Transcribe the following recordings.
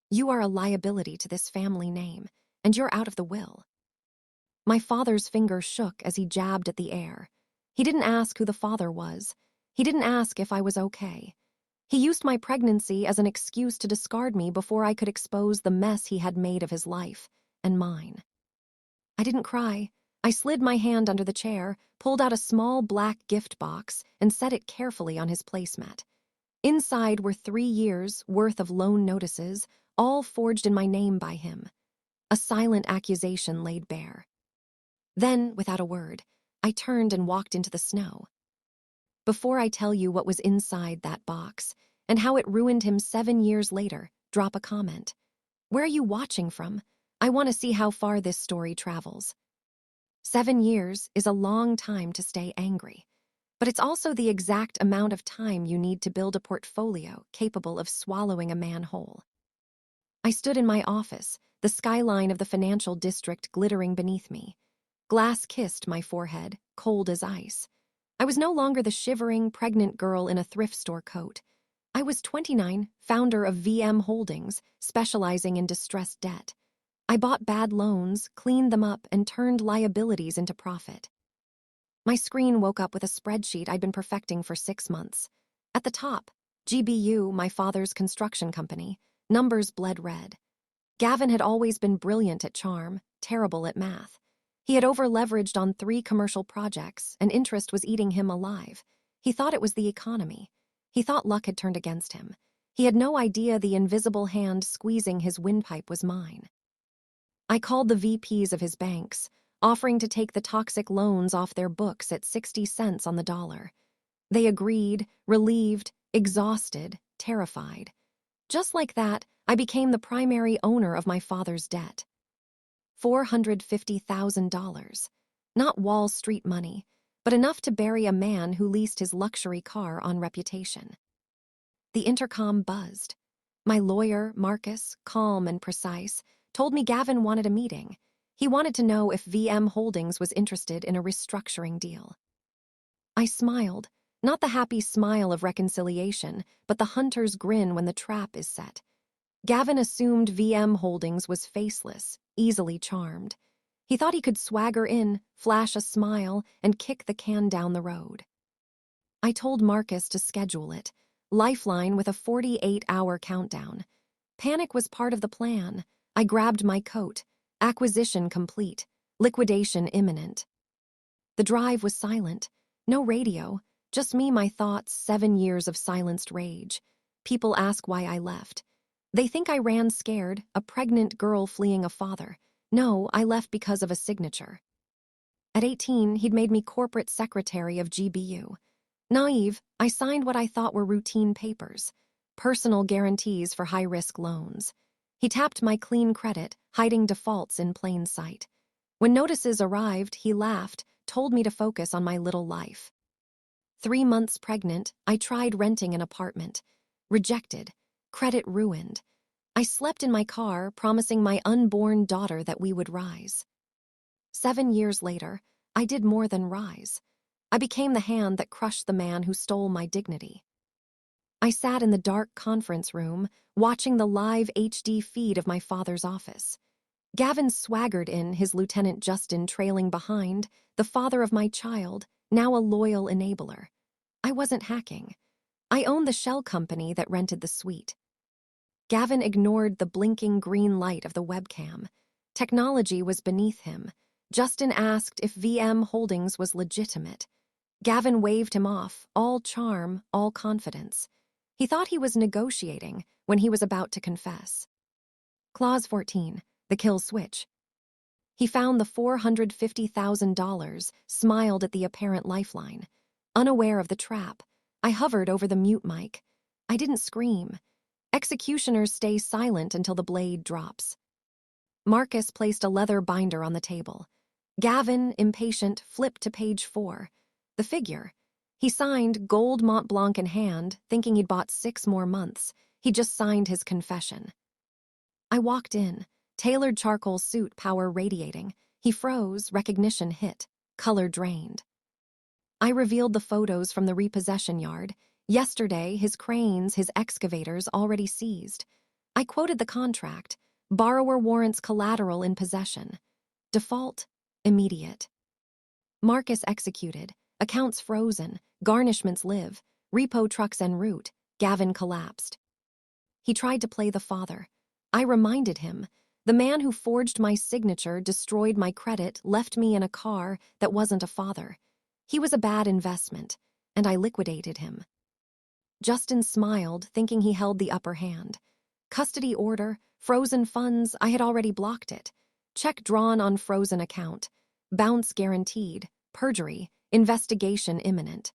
You are a liability to this family name, and you're out of the will." My father's finger shook as he jabbed at the air. He didn't ask who the father was. He didn't ask if I was okay. He used my pregnancy as an excuse to discard me before I could expose the mess he had made of his life and mine. I didn't cry. I slid my hand under the chair, pulled out a small black gift box, and set it carefully on his placemat. Inside were 3 years' worth of loan notices, all forged in my name by him. A silent accusation laid bare. Then, without a word, I turned and walked into the snow. Before I tell you what was inside that box and how it ruined him 7 years later, drop a comment. Where are you watching from? I want to see how far this story travels. 7 years is a long time to stay angry, but it's also the exact amount of time you need to build a portfolio capable of swallowing a man whole. I stood in my office, the skyline of the financial district glittering beneath me. Glass kissed my forehead, cold as ice. I was no longer the shivering, pregnant girl in a thrift store coat. I was 29, founder of VM Holdings, specializing in distressed debt. I bought bad loans, cleaned them up, and turned liabilities into profit. My screen woke up with a spreadsheet I'd been perfecting for 6 months. At the top, GBU, my father's construction company, numbers bled red. Gavin had always been brilliant at charm, terrible at math. He had over-leveraged on 3 commercial projects, and interest was eating him alive. He thought it was the economy. He thought luck had turned against him. He had no idea the invisible hand squeezing his windpipe was mine. I called the VPs of his banks, offering to take the toxic loans off their books at 60 cents on the dollar. They agreed, relieved, exhausted, terrified. Just like that, I became the primary owner of my father's debt. $450,000. Not Wall Street money, but enough to bury a man who leased his luxury car on reputation. The intercom buzzed. My lawyer, Marcus, calm and precise, told me Gavin wanted a meeting. He wanted to know if VM Holdings was interested in a restructuring deal. I smiled, not the happy smile of reconciliation, but the hunter's grin when the trap is set. Gavin assumed VM Holdings was faceless, easily charmed. He thought he could swagger in, flash a smile, and kick the can down the road. I told Marcus to schedule it, Lifeline with a 48-hour countdown. Panic was part of the plan. I grabbed my coat. Acquisition complete. Liquidation imminent. The drive was silent. No radio. Just me, my thoughts, 7 years of silenced rage. People ask why I left. They think I ran scared, a pregnant girl fleeing a father. No, I left because of a signature. At 18, he'd made me corporate secretary of GBU. Naive, I signed what I thought were routine papers, personal guarantees for high-risk loans. He tapped my clean credit, hiding defaults in plain sight. When notices arrived, he laughed, told me to focus on my little life. 3 months pregnant, I tried renting an apartment. Rejected. Credit ruined. I slept in my car, promising my unborn daughter that we would rise. 7 years later, I did more than rise. I became the hand that crushed the man who stole my dignity. I sat in the dark conference room, watching the live HD feed of my father's office. Gavin swaggered in, his Lieutenant Justin trailing behind, the father of my child, now a loyal enabler. I wasn't hacking. I owned the shell company that rented the suite. Gavin ignored the blinking green light of the webcam. Technology was beneath him. Justin asked if VM Holdings was legitimate. Gavin waved him off, all charm, all confidence. He thought he was negotiating when he was about to confess. Clause 14, the kill switch. He found the $450,000, smiled at the apparent lifeline. Unaware of the trap, I hovered over the mute mic. I didn't scream. Executioners stay silent until the blade drops. Marcus placed a leather binder on the table. Gavin, impatient, flipped to page 4. The figure. He signed, gold Mont Blanc in hand, thinking he'd bought 6 more months. He just signed his confession. I walked in, tailored charcoal suit power radiating. He froze, recognition hit, color drained. I revealed the photos from the repossession yard. Yesterday, his cranes, his excavators already seized. I quoted the contract. Borrower warrants collateral in possession. Default, immediate. Marcus executed. Accounts frozen. Garnishments live. Repo trucks en route. Gavin collapsed. He tried to play the father. I reminded him. The man who forged my signature, destroyed my credit, left me in a car that wasn't a father. He was a bad investment, and I liquidated him. Justin smiled, thinking he held the upper hand. Custody order, frozen funds, I had already blocked it. Check drawn on frozen account. Bounce guaranteed. Perjury. Investigation imminent.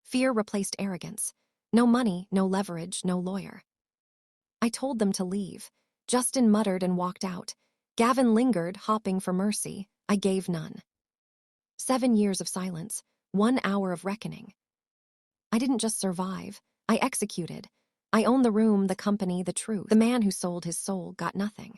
Fear replaced arrogance. No money, no leverage, no lawyer. I told them to leave. Justin muttered and walked out. Gavin lingered, hopping for mercy. I gave none. 7 years of silence. 1 hour of reckoning. I didn't just survive. I executed. I own the room, the company, the truth. The man who sold his soul got nothing.